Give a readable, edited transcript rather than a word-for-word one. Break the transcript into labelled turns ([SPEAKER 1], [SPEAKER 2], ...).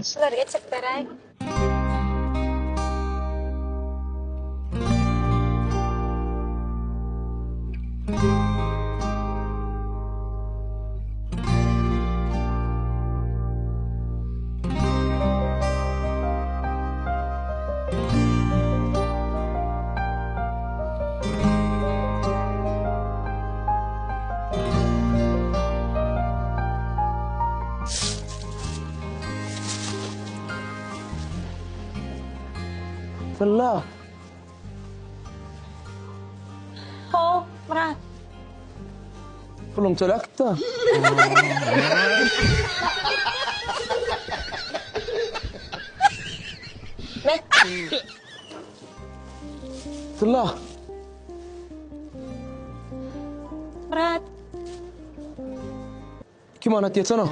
[SPEAKER 1] Sudah cek berai.
[SPEAKER 2] Belah.
[SPEAKER 1] Oh, berat.
[SPEAKER 2] Belum celakta.
[SPEAKER 1] Nek,
[SPEAKER 2] Telah.
[SPEAKER 1] berat.
[SPEAKER 2] Gimana dia sana?